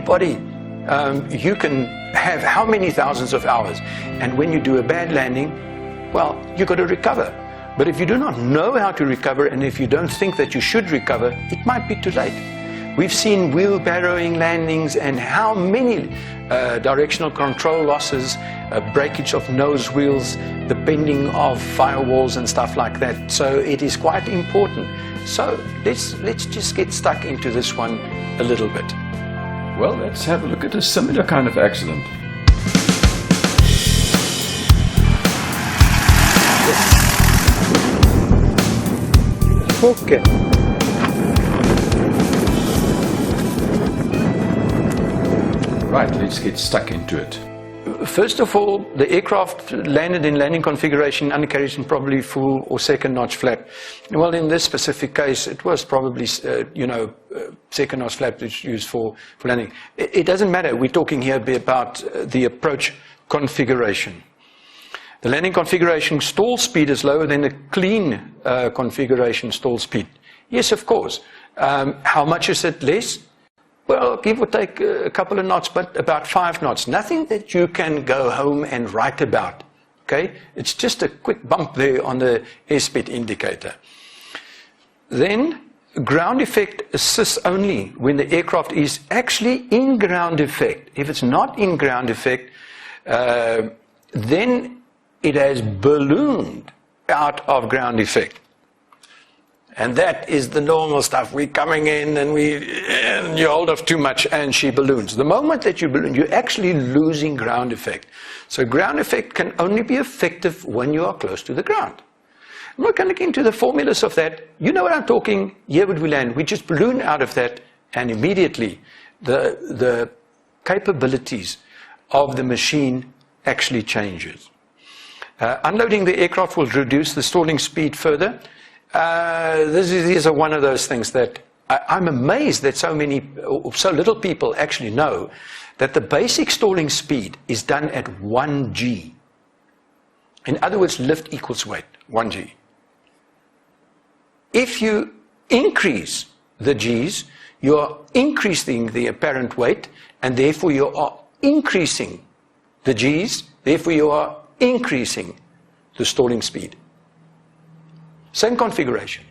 body, you can have how many thousands of hours, and when you do a bad landing, well, you've got to recover. But if you do not know how to recover, and if you don't think that you should recover, it might be too late. We've seen wheelbarrowing landings and how many directional control losses, breakage of nose wheels, the bending of firewalls and stuff like that. So it is quite important. So let's just get stuck into this one a little bit. Well, let's have a look at a similar kind of accident. Okay. Right, let's get stuck into it. First of all, the aircraft landed in landing configuration, undercarriage and probably full or second notch flap. Well, in this specific case, it was probably, second notch flap that's used for landing. It doesn't matter. We're talking here about the approach configuration. The landing configuration stall speed is lower than the clean configuration stall speed. Yes, of course. How much is it less? Well, give or take a couple of knots, but about 5 knots. Nothing that you can go home and write about. Okay? It's just a quick bump there on the airspeed indicator. Then, ground effect assists only when the aircraft is actually in ground effect. If it's not in ground effect, then it has ballooned out of ground effect. And that is the normal stuff. We're coming in and you hold off too much and she balloons. The moment that you balloon, you're actually losing ground effect. So ground effect can only be effective when you are close to the ground. I'm not going to get into the formulas of that. You know what I'm talking. Here would we land? We just balloon out of that, and immediately the capabilities of the machine actually changes. Unloading the aircraft will reduce the stalling speed further. These are one of those things that I'm amazed that so little people actually know that the basic stalling speed is done at 1 G. In other words, lift equals weight, 1 G. If you increase the G's, you are increasing the apparent weight, and therefore you are increasing the G's, therefore you are increasing the stalling speed. Same configuration.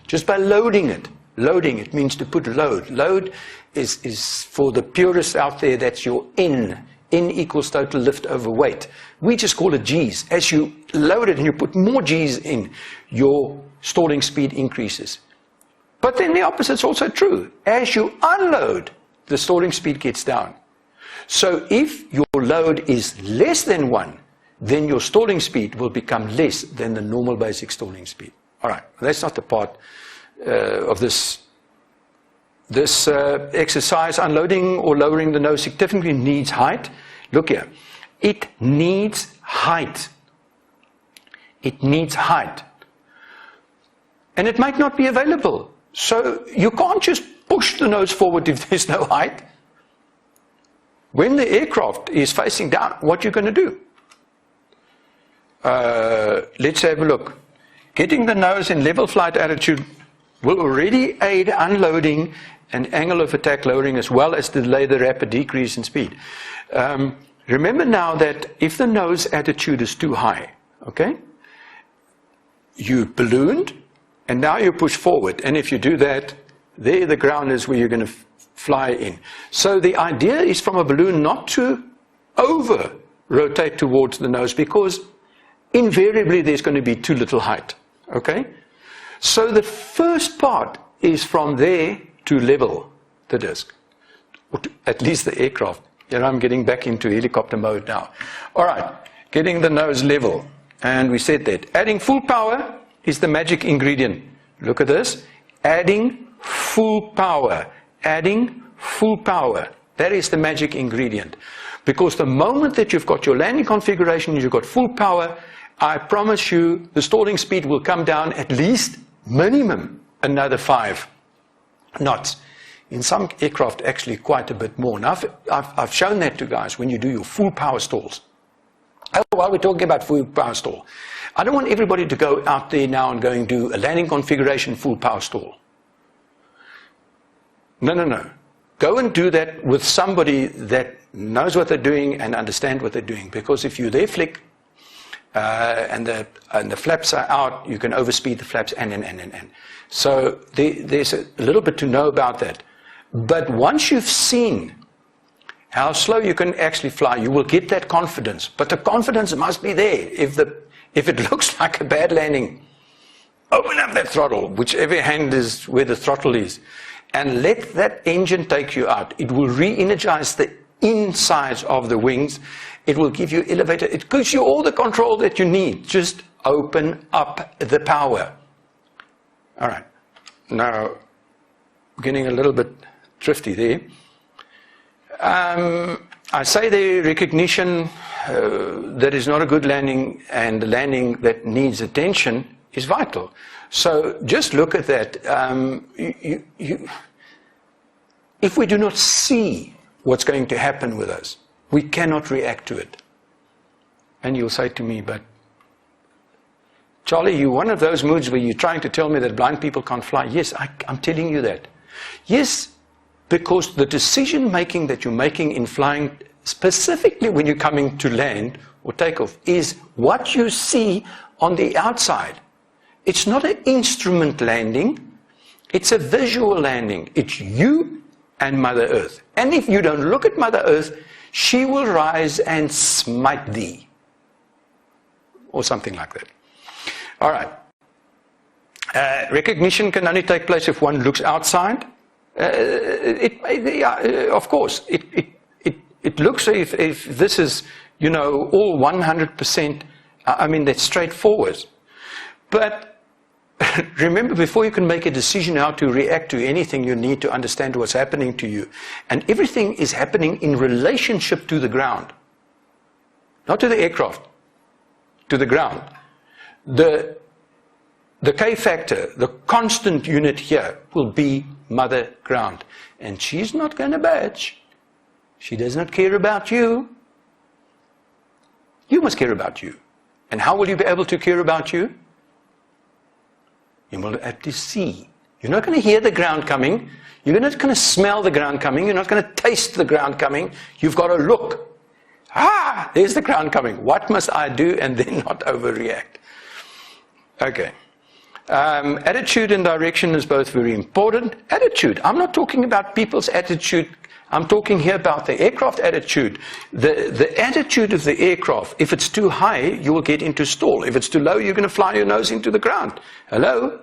Just by loading it. Loading, it means to put load. Load is for the purists out there, that's your N. N equals total lift over weight. We just call it G's. As you load it and you put more G's in, your stalling speed increases. But then the opposite is also true. As you unload, the stalling speed gets down. So if your load is less than 1, then your stalling speed will become less than the normal basic stalling speed. All right, that's not the part of this exercise. Unloading or lowering the nose significantly needs height. Look here, it needs height. It needs height. And it might not be available. So you can't just push the nose forward if there's no height. When the aircraft is facing down, what are you going to do? Let's have a look. Getting the nose in level flight attitude will already aid unloading and angle of attack lowering, as well as delay the rapid decrease in speed. Remember now that if the nose attitude is too high, okay, you ballooned and now you push forward, and if you do that, there the ground is where you're going to fly in. So the idea is from a balloon not to over rotate towards the nose, because invariably there's going to be too little height. Okay? So the first part is from there to level the disc, or to, at least the aircraft. Here I'm getting back into helicopter mode now. All right, getting the nose level. And we said that. Adding full power is the magic ingredient. Look at this. Adding full power. Adding full power. That is the magic ingredient. Because the moment that you've got your landing configuration, you've got full power, I promise you the stalling speed will come down at least minimum another 5 knots. In some aircraft actually quite a bit more. Now I've shown that to guys when you do your full power stalls. Oh, while we're talking about full power stall, I don't want everybody to go out there now and go and do a landing configuration full power stall. No. go and do that with somebody that knows what they're doing and understand what they're doing. Because if you there flick and the flaps are out, you can overspeed the flaps and. So there's a little bit to know about that. But once you've seen how slow you can actually fly, you will get that confidence. But the confidence must be there. If it looks like a bad landing, open up that throttle, whichever hand is where the throttle is, and let that engine take you out. It will re-energize the insides of the wings. It will give you elevator. It gives you all the control that you need. Just open up the power. All right. Now, getting a little bit drifty there. I say the recognition that is not a good landing and the landing that needs attention is vital. So just look at that. If we do not see what's going to happen with us, we cannot react to it. And you'll say to me, but Charlie, you're one of those moods where you're trying to tell me that blind people can't fly. Yes, I'm telling you that. Yes, because the decision making that you're making in flying, specifically when you're coming to land or take off, is what you see on the outside. It's not an instrument landing, it's a visual landing. It's you and Mother Earth. And if you don't look at Mother Earth, she will rise and smite thee. Or something like that. All right. Recognition can only take place if one looks outside. Of course, it looks if this is, all 100%, I mean, that's straightforward. But remember, before you can make a decision how to react to anything, you need to understand what's happening to you. And everything is happening in relationship to the ground. Not to the aircraft, to the ground. The K factor, the constant unit here, will be Mother Ground. And she's not going to budge. She does not care about you. You must care about you. And how will you be able to care about you? You will have to see. You're not going to hear the ground coming. You're not going to smell the ground coming. You're not going to taste the ground coming. You've got to look. There's the ground coming. What must I do? And then not overreact. Okay. Attitude and direction is both very important. Attitude. I'm not talking about people's attitude. I'm talking here about the aircraft attitude. The attitude of the aircraft, if it's too high, you will get into stall. If it's too low, you're going to fly your nose into the ground. Hello?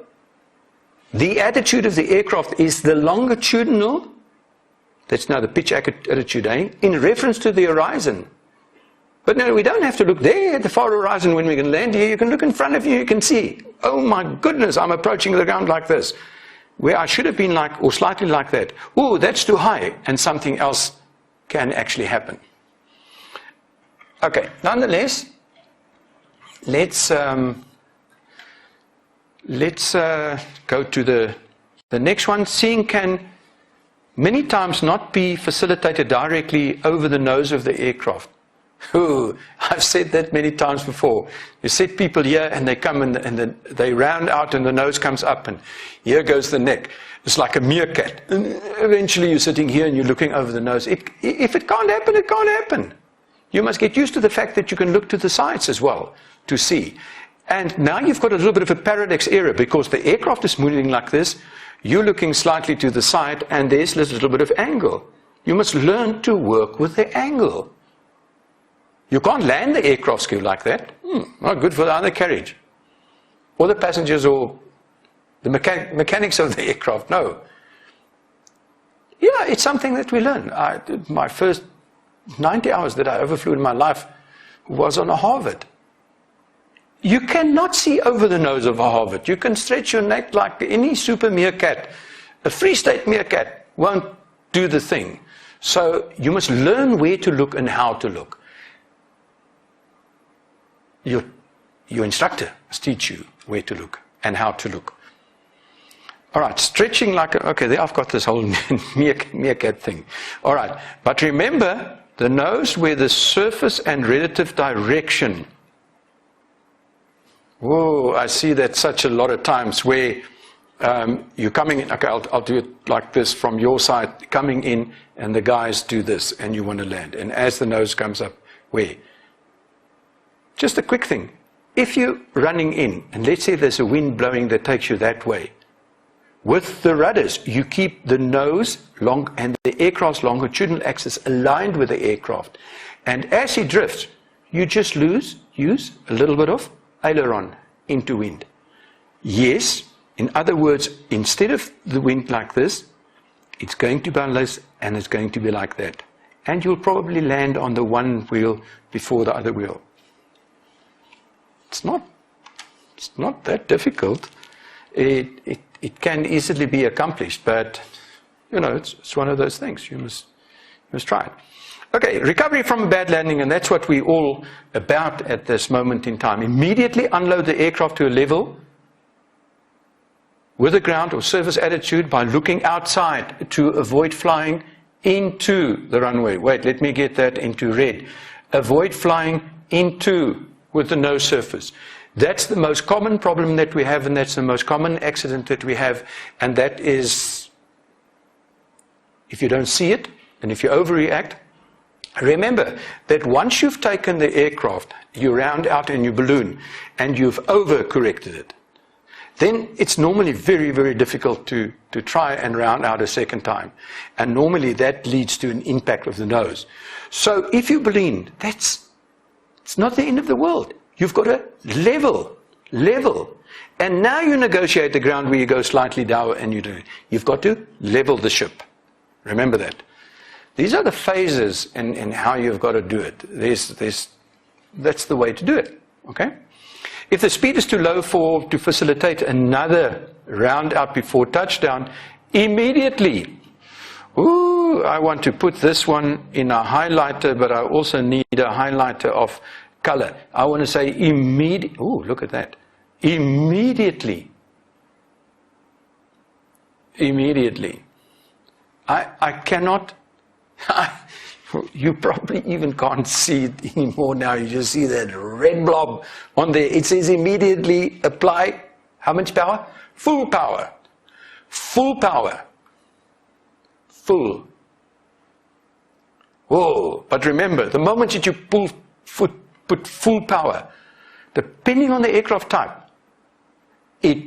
The attitude of the aircraft is the longitudinal, that's now the pitch attitude, in reference to the horizon. But no, we don't have to look there at the far horizon when we can land here. You can look in front of you, you can see, oh my goodness, I'm approaching the ground like this. Where I should have been like, or slightly like that. Oh, that's too high, and something else can actually happen. Okay, nonetheless, let's go to the next one. Seeing can many times not be facilitated directly over the nose of the aircraft. Ooh, I've said that many times before. You set people here and they come and they round out and the nose comes up and here goes the neck. It's like a meerkat. And eventually you're sitting here and you're looking over the nose. If it can't happen, it can't happen. You must get used to the fact that you can look to the sides as well to see. And now you've got a little bit of a paradox error because the aircraft is moving like this. You're looking slightly to the side and there's a little bit of angle. You must learn to work with the angle. You can't land the aircraft skew like that. Not good for the other carriage. Or the passengers or the mechanics of the aircraft. No. Yeah, it's something that we learn. My first 90 hours that I overflew in my life was on a Harvard. You cannot see over the nose of a Harvard. You can stretch your neck like any super meerkat. A Free State meerkat won't do the thing. So you must learn where to look and how to look. Your instructor must teach you where to look and how to look. All right, stretching like, okay, there I've got this whole meerkat thing. All right, but remember the nose where the surface and relative direction. Whoa, I see that such a lot of times where you're coming in, okay, I'll do it like this from your side, coming in, and the guys do this, and you want to land. And as the nose comes up, where? Just a quick thing. If you're running in, and let's say there's a wind blowing that takes you that way, with the rudders, you keep the nose long and the aircraft's longitudinal axis aligned with the aircraft. And as he drifts, you just use a little bit of aileron into wind. Yes, in other words, instead of the wind like this, it's going to balance and it's going to be like that. And you'll probably land on the one wheel before the other wheel. It's not that difficult. It can easily be accomplished, but you know, it's one of those things. You must try it. Okay, recovery from a bad landing, and that's what we're all about at this moment in time. Immediately unload the aircraft to a level with the ground or surface attitude by looking outside to avoid flying into the runway. Wait, let me get that into red. Avoid flying into with the nose surface. That's the most common problem that we have, and that's the most common accident that we have, and that is, if you don't see it, and if you overreact, remember that once you've taken the aircraft, you round out and you balloon, and you've overcorrected it, then it's normally very, very difficult to try and round out a second time. And normally that leads to an impact of the nose. So if you balloon, it's not the end of the world. You've got to level. And now you negotiate the ground where you go slightly down and you do it. You've got to level the ship. Remember that. These are the phases in how you've got to do it. That's the way to do it. Okay? If the speed is too low to facilitate another round out before touchdown, immediately, I want to put this one in a highlighter, but I also need a highlighter of color. I want to say look at that. Immediately. I cannot, you probably even can't see it anymore now. You just see that red blob on there. It says immediately apply, how much power? Full power. Full power. Full. Whoa, but remember, the moment that you put full power, depending on the aircraft type, it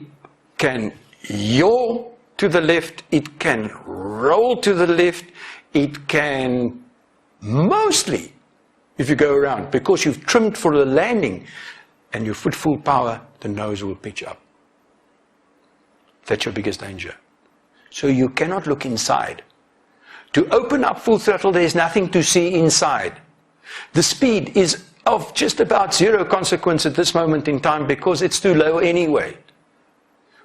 can yaw to the left, it can roll to the left, it can mostly, if you go around, because you've trimmed for the landing and you put full power, the nose will pitch up. That's your biggest danger. So you cannot look inside. To open up full throttle, there's nothing to see inside. The speed is of just about zero consequence at this moment in time because it's too low anyway.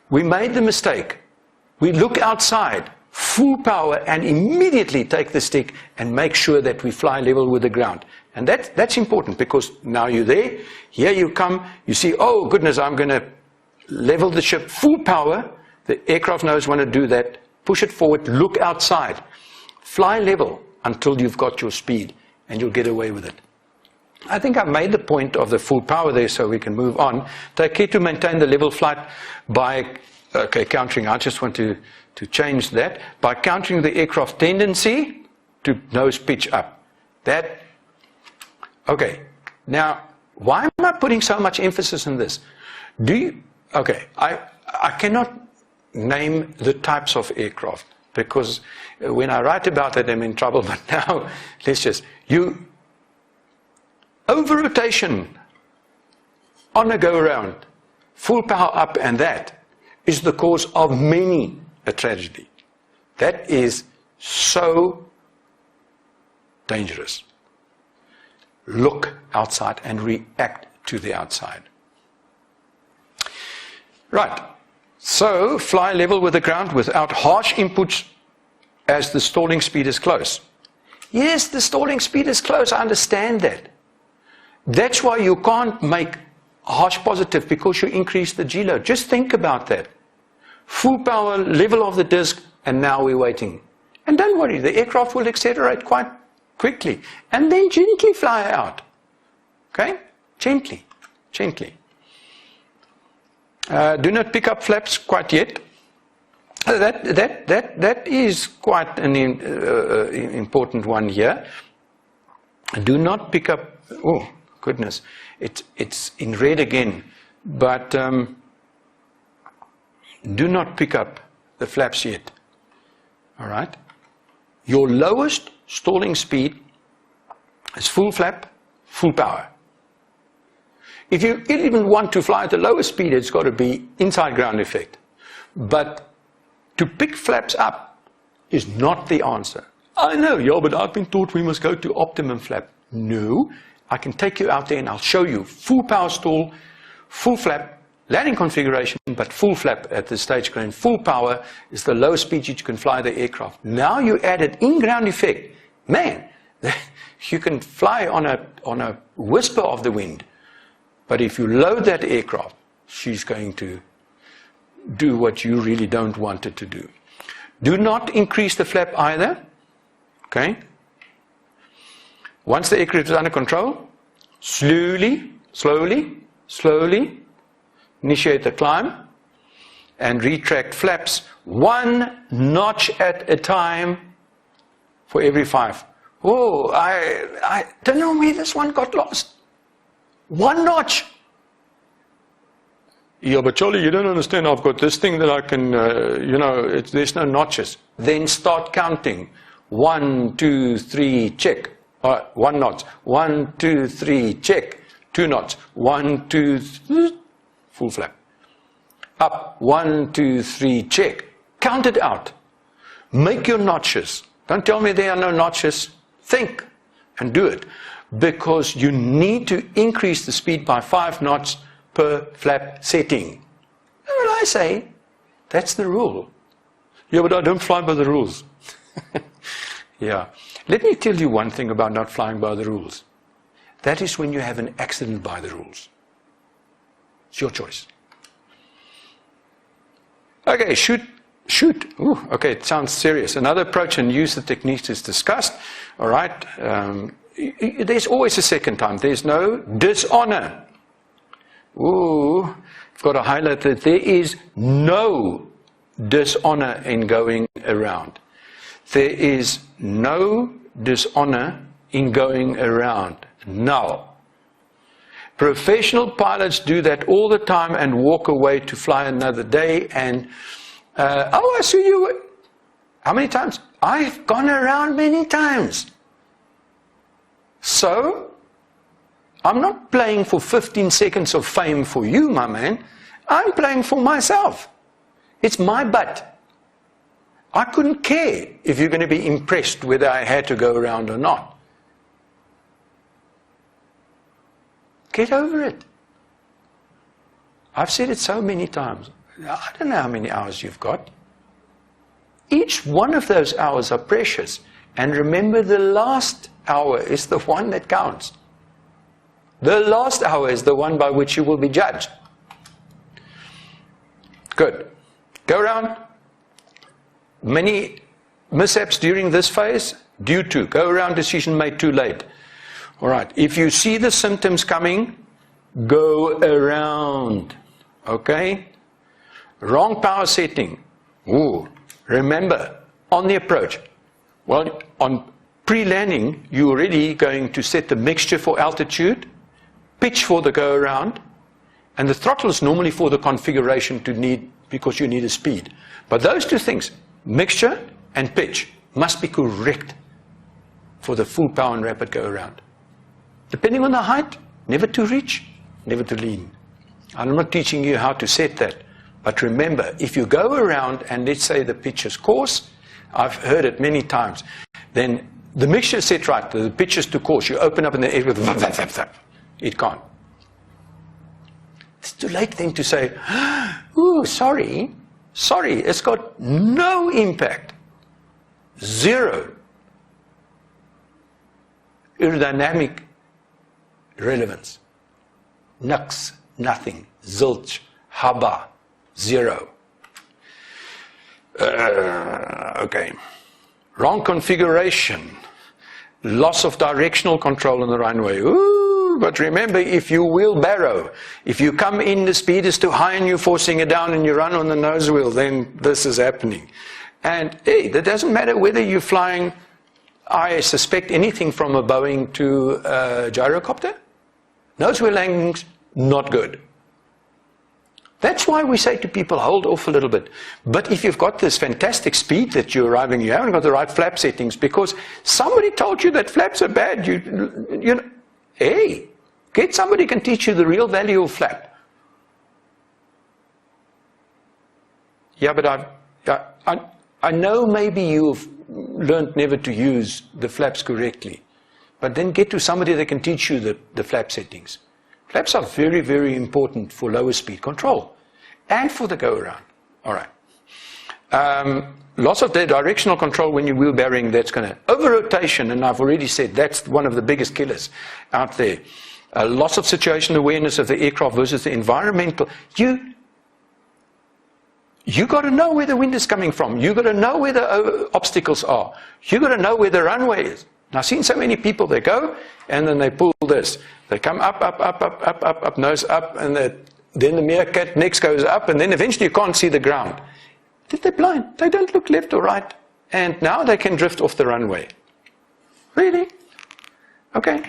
We made the mistake. We look outside, full power, and immediately take the stick and make sure that we fly level with the ground. And that's important because now you're there, here you come, you see, oh goodness, I'm going to level the ship full power. The aircraft knows when to do that. Push it forward, look outside. Fly level until you've got your speed and you'll get away with it. I think I've made the point of the full power there so we can move on. Take care to maintain the level flight by countering. I just want to change that. By countering the aircraft tendency to nose pitch up. Okay. Now, why am I putting so much emphasis on this? I cannot name the types of aircraft because when I write about it, I'm in trouble. But now, over rotation on a go around, full power up, and that is the cause of many a tragedy. That is so dangerous. Look outside and react to the outside. Right. So fly level with the ground without harsh inputs as the stalling speed is close. Yes, the stalling speed is close. I understand that. That's why you can't make harsh positive because you increase the G load. Just think about that. Full power, level of the disc, and now we're waiting. And don't worry, the aircraft will accelerate quite quickly. And then gently fly out. Okay? Gently. Do not pick up flaps quite yet. That is quite an important one here. Do not pick up, oh goodness, it's in red again, but do not pick up the flaps yet. All right? Your lowest stalling speed is full flap, full power. If you even want to fly at the lowest speed, it's got to be inside ground effect. But to pick flaps up is not the answer. I know, yeah, but I've been taught we must go to optimum flap. No, I can take you out there and I'll show you full power stall, full flap, landing configuration, but full flap at the stage crane. Full power is the lowest speed you can fly the aircraft. Now you added in-ground effect. Man, you can fly on a whisper of the wind. But if you load that aircraft, she's going to do what you really don't want it to do. Do not increase the flap either. Okay? Once the aircraft is under control, slowly initiate the climb and retract flaps 1 notch at a time for every 5. Oh, I don't know where this one got lost. 1 notch. Yeah, but Charlie, you don't understand. I've got this thing that I can, there's no notches. Then start counting. 1, 2, 3, check. 1 notch. 1, 2, 3, check. 2 knots. 1, 2, 3, full flap. Up. 1, 2, 3, check. Count it out. Make your notches. Don't tell me there are no notches. Think and do it. Because you need to increase the speed by 5 knots per flap setting. And when I say, that's the rule. Yeah, but I don't fly by the rules. Yeah. Let me tell you one thing about not flying by the rules. That is when you have an accident by the rules. It's your choice. Okay, shoot. Ooh, okay, it sounds serious. Another approach and use the techniques is discussed. All right. There's always a second time. There's no dishonor. Ooh, I've got to highlight that there is no dishonor in going around. There is no dishonor in going around. Now, professional pilots do that all the time and walk away to fly another day and, I see you. How many times? I've gone around many times. So, I'm not playing for 15 seconds of fame for you, my man. I'm playing for myself. It's my butt. I couldn't care if you're going to be impressed whether I had to go around or not. Get over it. I've said it so many times. I don't know how many hours you've got. Each one of those hours are precious. And remember, the last hour is the one that counts. The last hour is the one by which you will be judged. Good. Go around. Many mishaps during this phase due to go around decision made too late. All right. If you see the symptoms coming, go around. Okay? Wrong power setting. Ooh. Remember, on the approach. Well, on pre-landing, you're already going to set the mixture for altitude, pitch for the go-around, and the throttle is normally for the configuration to need, because you need a speed. But those two things, mixture and pitch, must be correct for the full power and rapid go-around. Depending on the height, never to reach, never to lean. I'm not teaching you how to set that. But remember, if you go around and let's say the pitch is coarse, I've heard it many times, then the mixture is set right, the pitch is too coarse, you open up in the air with it can't. It's too late then to say, ooh, sorry, it's got no impact. 0 aerodynamic relevance. Nux, nothing, zilch, haba. 0. Okay. Wrong configuration. Loss of directional control on the runway. Ooh, But remember, if you wheelbarrow, if you come in, the speed is too high and you're forcing it down and you run on the nose wheel, then this is happening. And hey, that doesn't matter whether you're flying, I suspect, anything from a Boeing to a gyrocopter. Nose wheel landings, not good. That's why we say to people, hold off a little bit. But if you've got this fantastic speed that you're arriving, you haven't got the right flap settings because somebody told you that flaps are bad. You know, hey, get somebody who can teach you the real value of flap. Yeah, but I know maybe you've learned never to use the flaps correctly. But then get to somebody that can teach you the flap settings. Flaps are very, very important for lower speed control and for the go-around. All right. Loss of the directional control when you're wheelbarrowing, that's going to... Over-rotation, and I've already said that's one of the biggest killers out there. Loss of situational awareness of the aircraft versus the environmental. You got to know where the wind is coming from. You got to know where the obstacles are. You got to know where the runway is. And I've seen so many people, they go, and then they pull this. They come up, nose up, and then the meerkat next goes up, and then eventually you can't see the ground. They're blind. They don't look left or right. And now they can drift off the runway. Really? Okay.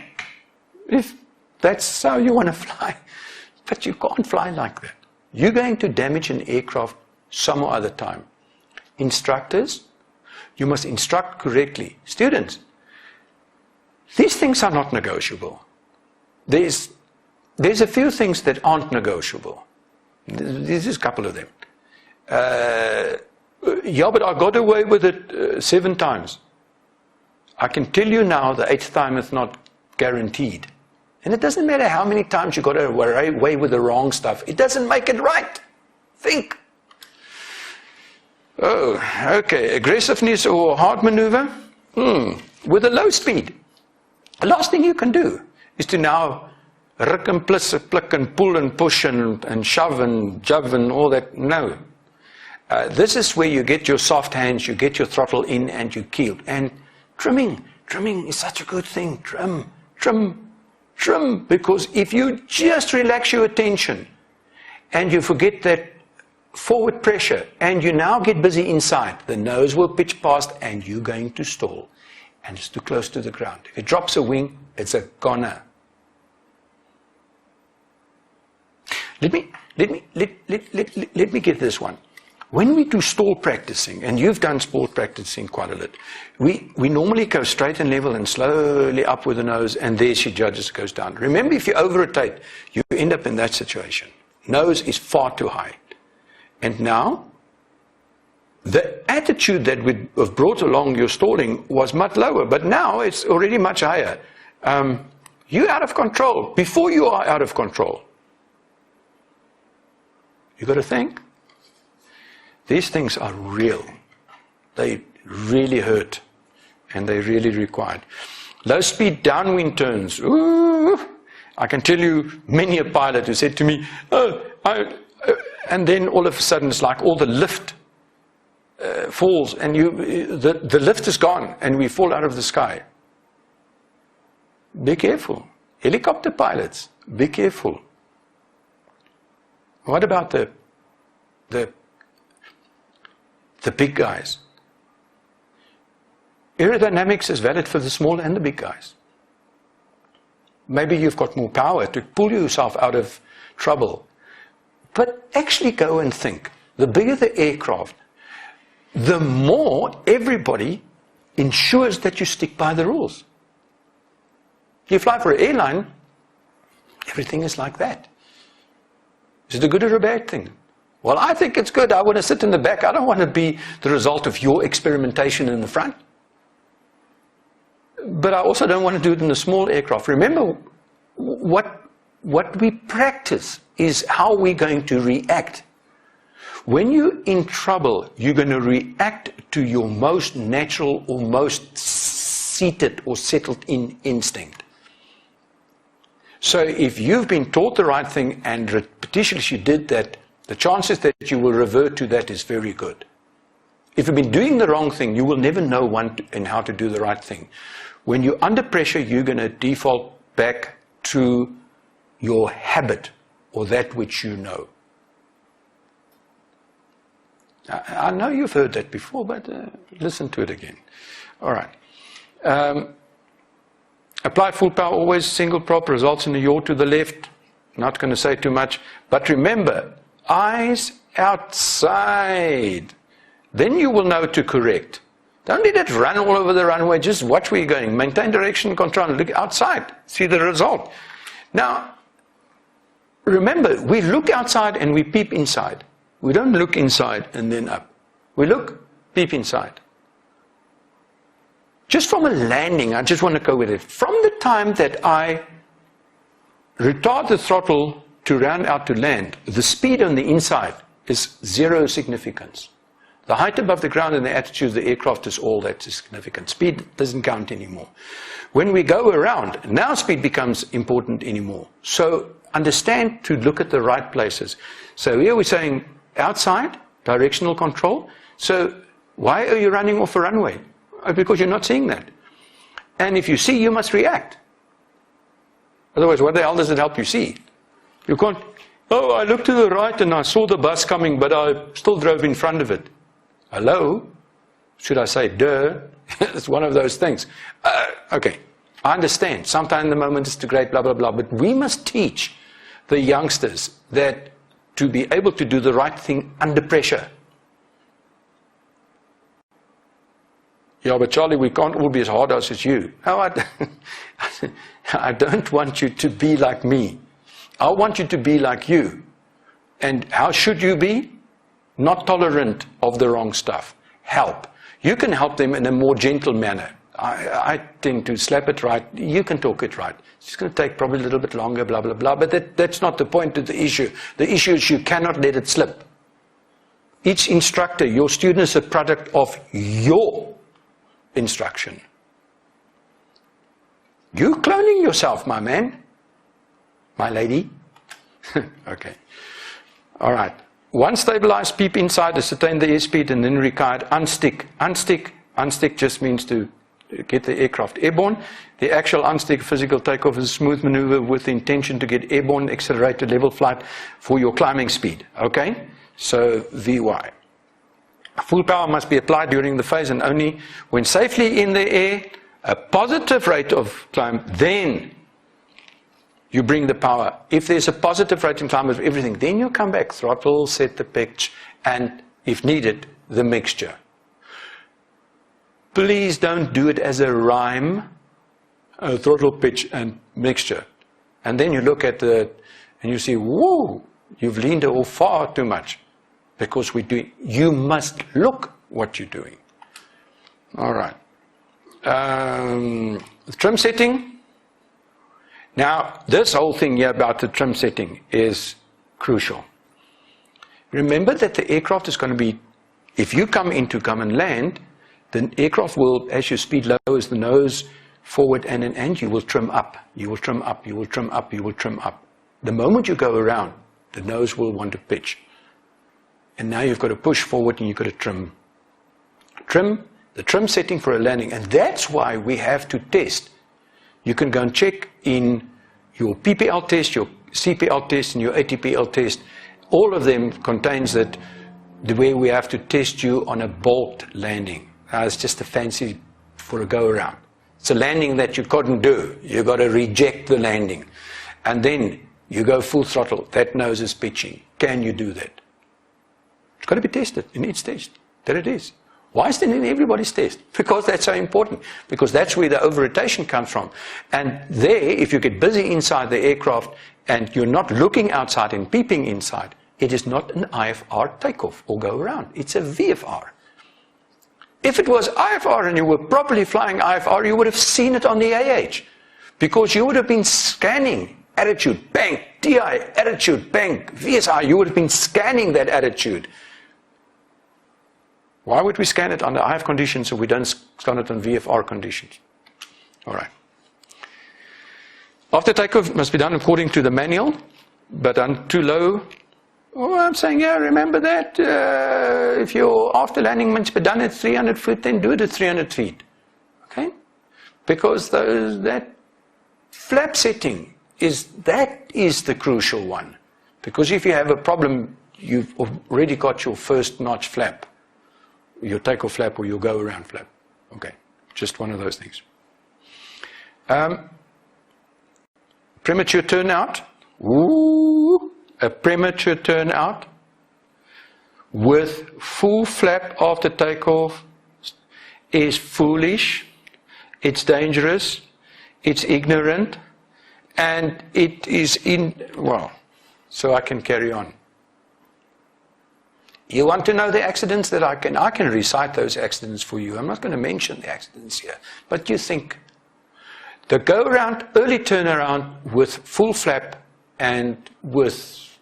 If that's how you want to fly. But you can't fly like that. You're going to damage an aircraft some or other time. Instructors, you must instruct correctly. Students, these things are not negotiable. There's a few things that aren't negotiable. This is a couple of them. Yeah, but I got away with it 7 times. I can tell you now the 8th time is not guaranteed. And it doesn't matter how many times you got away with the wrong stuff. It doesn't make it right. Think. Oh, okay. Aggressiveness or hard maneuver? With a low speed. The last thing you can do is to now ruk and plick and pull and push and shove and jove and all that. No. This is where you get your soft hands, you get your throttle in and you keel. And trimming is such a good thing. Trim. Because if you just relax your attention and you forget that forward pressure and you now get busy inside, the nose will pitch past and you're going to stall. And it's too close to the ground. If it drops a wing, it's a goner. Let me get this one. When we do stall practicing, and you've done sport practicing quite a lot, we normally go straight and level and slowly up with the nose, and there she judges, goes down. Remember, if you over-rotate, you end up in that situation. Nose is far too high. And now, the attitude that would have brought along your stalling was much lower, but now it's already much higher. You're out of control. Before you are out of control, you got to think. These things are real. They really hurt, and they really required. Low speed downwind turns. Ooh, I can tell you many a pilot who said to me, and then all of a sudden it's like all the lift falls, and the lift is gone, and we fall out of the sky. Be careful. Helicopter pilots, be careful. What about the big guys? Aerodynamics is valid for the small and the big guys. Maybe you've got more power to pull yourself out of trouble. But actually go and think. The bigger the aircraft, the more everybody ensures that you stick by the rules. You fly for an airline, everything is like that. Is it a good or a bad thing? Well, I think it's good. I want to sit in the back. I don't want to be the result of your experimentation in the front. But I also don't want to do it in a small aircraft. Remember, what we practice is how we're going to react. When you're in trouble, you're going to react to your most natural or most seated or settled in instinct. So if you've been taught the right thing and repetitiously did that, the chances that you will revert to that is very good. If you've been doing the wrong thing, you will never know and how to do the right thing. When you're under pressure, you're going to default back to your habit or that which you know. I know you've heard that before, but listen to it again. All right. Apply full power always, single prop, results in a yaw to the left. Not going to say too much. But remember, eyes outside. Then you will know to correct. Don't let it run all over the runway. Just watch where you're going. Maintain direction and control. Look outside. See the result. Now, remember, we look outside and we peep inside. We don't look inside and then up. We look, peep inside. Just from a landing, I just want to go with it. From the time that I retard the throttle to round out to land, the speed on the inside is zero significance. The height above the ground and the attitude of the aircraft is all that is significant. Speed doesn't count anymore. When we go around, now speed becomes important anymore. So understand to look at the right places. So here we're saying outside, directional control. So why are you running off a runway? Because you're not seeing that. And if you see, you must react. Otherwise, what the hell does it help you see? You can't, oh, I looked to the right and I saw the bus coming, but I still drove in front of it. Hello? Should I say, duh? It's one of those things. Okay, I understand. Sometimes in the moment it's too great, blah, blah, blah. But we must teach the youngsters that to be able to do the right thing under pressure. Yeah, but Charlie, we can't all be as hard as you. No, I don't want you to be like me. I want you to be like you. And how should you be? Not tolerant of the wrong stuff. Help. You can help them in a more gentle manner. I tend to slap it right. You can talk it right. It's going to take probably a little bit longer, blah, blah, blah. But that's not the point of the issue. The issue is you cannot let it slip. Each instructor, your student is a product of your instruction. You're cloning yourself, my man. My lady. Okay. All right. Once stabilized, peep inside, ascertain the airspeed, and then required unstick. Unstick just means to get the aircraft airborne. The actual unstick physical takeoff is a smooth maneuver with the intention to get airborne, accelerated level flight for your climbing speed. Okay? So, VY. Full power must be applied during the phase and only when safely in the air, a positive rate of climb, then you bring the power. If there's a positive rate in climb of everything, then you come back, throttle, set the pitch, and if needed, the mixture. Please don't do it as a rhyme, throttle, pitch, and mixture. And then you look at the, and you see, whoa, you've leaned off far too much. Because we do, you must look what you're doing. All right. Trim setting. Now, this whole thing here about the trim setting is crucial. Remember that the aircraft is going to be, if you come and land, the aircraft will, as your speed lowers the nose forward and you will trim up. You will trim up, you will trim up, you will trim up. The moment you go around, the nose will want to pitch. And now you've got to push forward and you've got to trim. Trim, the trim setting for a landing. And that's why we have to test. You can go and check in your PPL test, your CPL test, and your ATPL test. All of them contains that the way we have to test you on a bolt landing. It's just a fancy for a go around. It's a landing that you couldn't do. You've got to reject the landing. And then you go full throttle. That nose is pitching. Can you do that? It's got to be tested in each test. There it is. Why is it in everybody's test? Because that's so important. Because that's where the over-rotation comes from. And there, if you get busy inside the aircraft and you're not looking outside and peeping inside, it is not an IFR takeoff or go around. It's a VFR. If it was IFR and you were properly flying IFR, you would have seen it on the AH. Because you would have been scanning attitude, bang, DI, attitude, bang, VSI. You would have been scanning that attitude. Why would we scan it under IF conditions if we don't scan it on VFR conditions? All right. After takeoff must be done according to the manual, but on too low. Oh, I'm saying, yeah, remember that. If your after landing must be done at 300 feet, then do it at 300 feet. Okay? Because that flap setting that is the crucial one. Because if you have a problem, you've already got your first notch flap, your takeoff flap or your go around flap. Okay, just one of those things. Premature turnout. Ooh, a premature turnout with full flap after takeoff is foolish, it's dangerous, it's ignorant, and it is so I can carry on. You want to know the accidents that I can recite those accidents for you. I'm not going to mention the accidents here, but you think the go around, early turnaround with full flap and with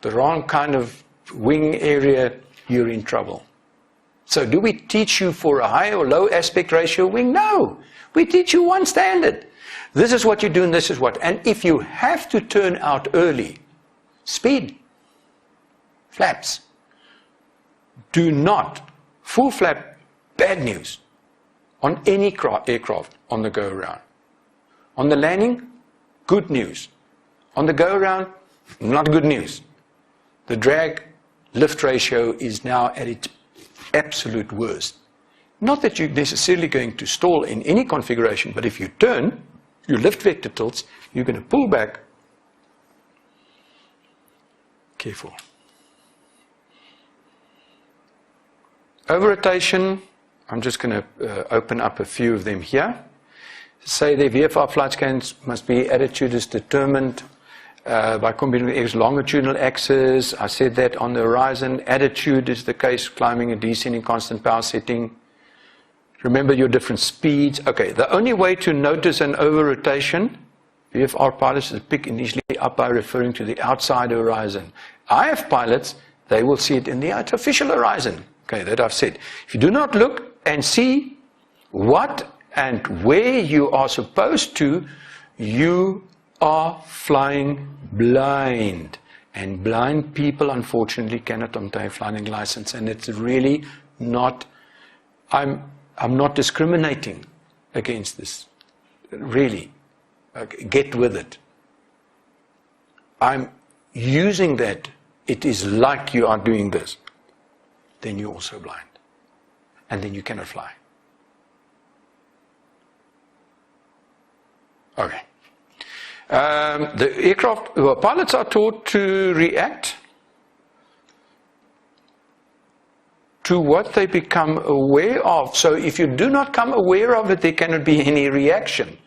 the wrong kind of wing area, you're in trouble. So do we teach you for a high or low aspect ratio wing? No. We teach you one standard. This is what you do and this is what. And if you have to turn out early, speed, flaps. Do not. Full flap, bad news. On any aircraft on the go around. On the landing, good news. On the go around, not good news. The drag lift ratio is now at its absolute worst. Not that you're necessarily going to stall in any configuration, but if you turn, your lift vector tilts, you're going to pull back. Careful. Over rotation, I'm just going to open up a few of them here. Say the VFR flight scans must be attitude is determined by computing the X longitudinal axis. I said that on the horizon. Attitude is the case, climbing and descending constant power setting. Remember your different speeds. Okay, the only way to notice an over rotation, VFR pilots is pick initially up by referring to the outside horizon. IF pilots, they will see it in the artificial horizon. Okay, that I've said. If you do not look and see what and where you are supposed to, you are flying blind. And blind people, unfortunately, cannot obtain a flying license. And it's really not, I'm not discriminating against this. Really. Get with it. I'm using that. It is like you are doing this. Then you're also blind. And then you cannot fly. Okay. The aircraft, pilots are taught to react to what they become aware of. So if you do not come aware of it, there cannot be any reaction.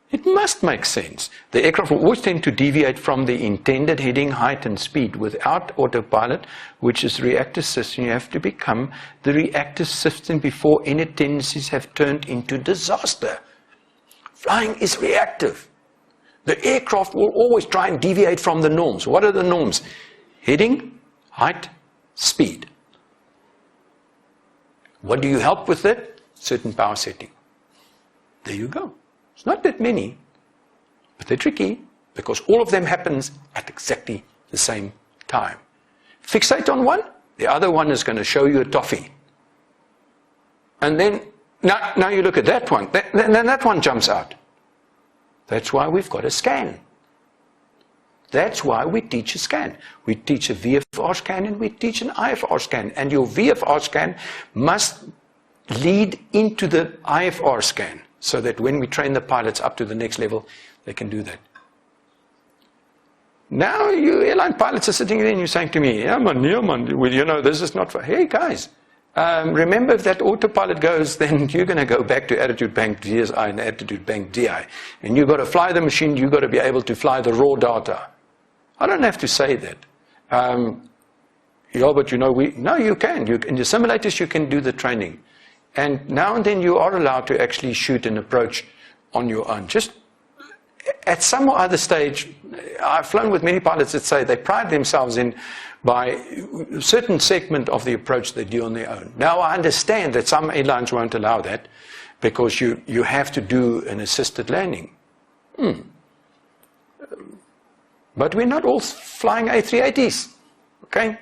It must make sense. The aircraft will always tend to deviate from the intended heading, height and speed. Without autopilot, which is reactive system, you have to become the reactive system before any tendencies have turned into disaster. Flying is reactive. The aircraft will always try and deviate from the norms. What are the norms? Heading, height, speed. What do you help with it? Certain power setting. There you go. It's not that many, but they're tricky because all of them happens at exactly the same time. Fixate on one, the other one is going to show you a toffee. And then, now you look at that one, then that one jumps out. That's why we've got a scan. That's why we teach a scan. We teach a VFR scan and we teach an IFR scan. And your VFR scan must lead into the IFR scan so that when we train the pilots up to the next level, they can do that. Now you airline pilots are sitting there and you're saying to me, yeah man, well, you know, this is not for, hey guys, remember if that autopilot goes, then you're going to go back to attitude bank DSI and attitude bank DI. And you've got to fly the machine, you've got to be able to fly the raw data. I don't have to say that. Yeah, but you know, no, you can. In the simulators, you can do the training. And now and then you are allowed to actually shoot an approach on your own. Just at some other stage, I've flown with many pilots that say they pride themselves in by a certain segment of the approach they do on their own. Now, I understand that some airlines won't allow that because you have to do an assisted landing. But we're not all flying A380s, okay?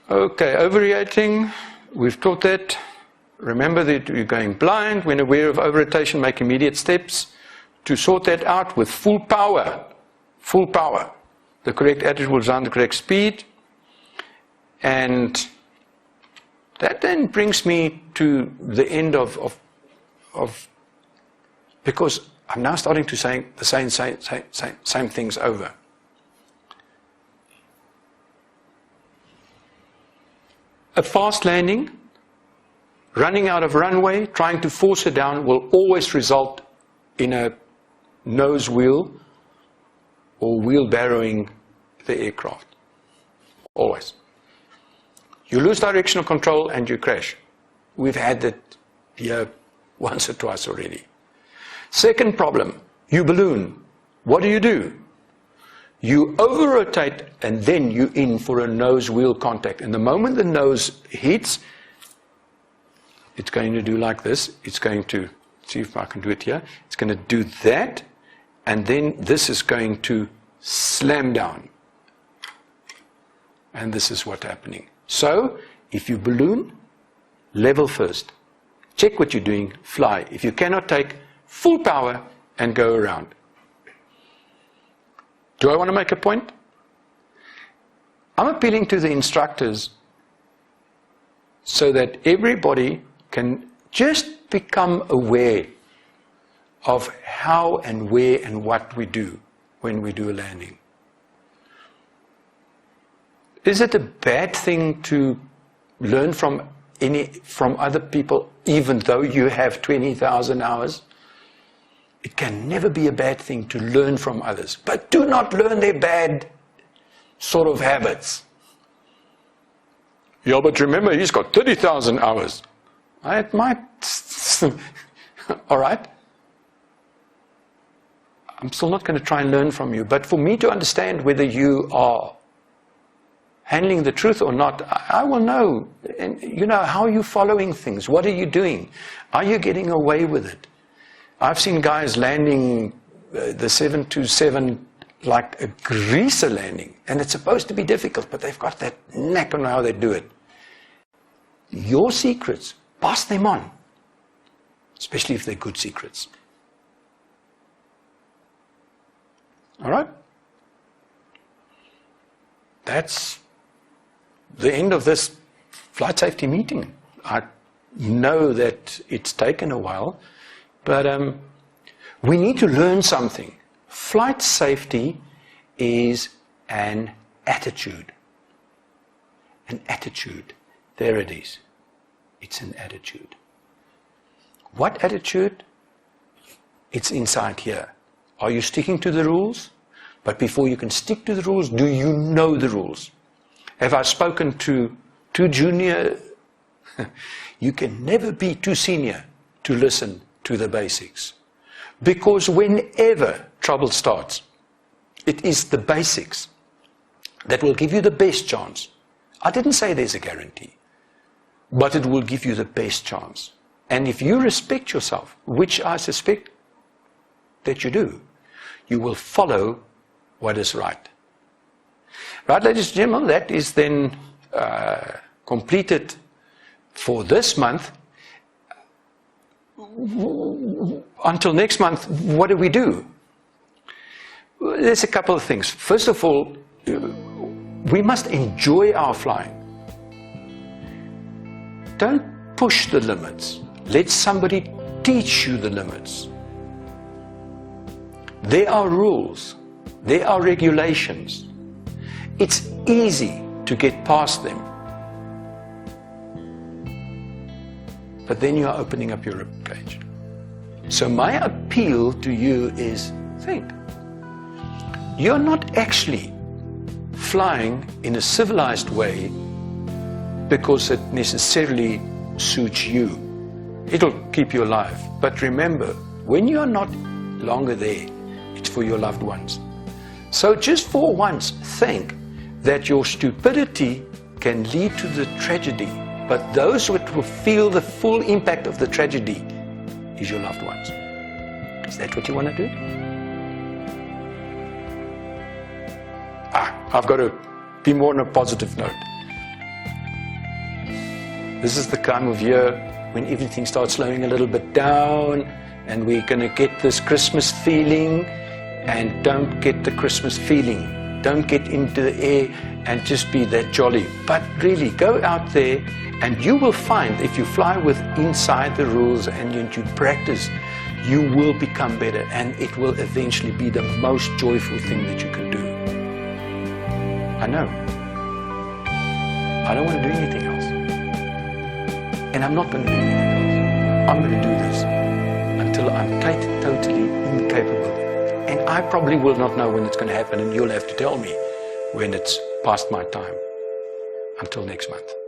Okay, overreacting, we've taught that. remember that you're going blind. When aware of over-rotation, make immediate steps to sort that out with full power. Full power. The correct attitude will result in the correct speed. And that then brings me to the end of because I'm now starting to say the same things over. A fast landing, running out of runway, trying to force it down will always result in a nose wheel or wheelbarrowing the aircraft. Always. You lose directional control and you crash. We've had that here once or twice already. Second problem, you balloon. What do? You over-rotate and then you're in for a nose-wheel contact. And the moment the nose hits, it's going to do like this. It's going to, see if I can do it here. It's going to do that. And then this is going to slam down. And this is what's happening. So, if you balloon, level first. Check what you're doing, fly. If you cannot, take full power and go around. Do I want to make a point? I'm appealing to the instructors so that everybody can just become aware of how and where and what we do when we do a landing. Is it a bad thing to learn from other people, even though you have 20,000 hours? It can never be a bad thing to learn from others, but do not learn their bad sort of habits. Yeah, but remember, he's got 30,000 hours. It might. All right. I'm still not going to try and learn from you, but for me to understand whether you are handling the truth or not, I will know. And you know, how are you following things? What are you doing? Are you getting away with it? I've seen guys landing the 727 like a greaser landing, and it's supposed to be difficult, but they've got that knack on how they do it. Your secrets, pass them on, especially if they're good secrets. All right? That's the end of this flight safety meeting. I know that it's taken a while, but we need to learn something. Flight safety is an attitude. An attitude. There it is. It's an attitude. What attitude? It's inside here. Are you sticking to the rules? But before you can stick to the rules, do you know the rules? Have I spoken to too junior? You can never be too senior to listen to the basics. Because whenever trouble starts, it is the basics that will give you the best chance. I didn't say there's a guarantee, but it will give you the best chance. And if you respect yourself, which I suspect that you do, you will follow what is right. Right, ladies and gentlemen, that is then completed for this month. Until next month, what do we do? There's a couple of things. First of all, we must enjoy our flying. Don't push the limits. Let somebody teach you the limits. There are rules. There are regulations. It's easy to get past them. But then you are opening up your ribcage. So my appeal to you is, think. You're not actually flying in a civilized way because it necessarily suits you. It'll keep you alive. But remember, when you're not longer there, it's for your loved ones. So just for once, think that your stupidity can lead to the tragedy. But those who will feel the full impact of the tragedy is your loved ones. Is that what you want to do? I've got to be more on a positive note. This is the time of year when everything starts slowing a little bit down, and we're going to get this Christmas feeling. And don't get the Christmas feeling. Don't get into the air and just be that jolly. But really, go out there, and you will find, if you fly with inside the rules and you practice, you will become better, and it will eventually be the most joyful thing that you can do. I know. I don't want to do anything else. And I'm not going to do anything else. I'm going to do this until I'm totally incapable. And I probably will not know when it's going to happen, and you'll have to tell me when it's past my time. Until next month.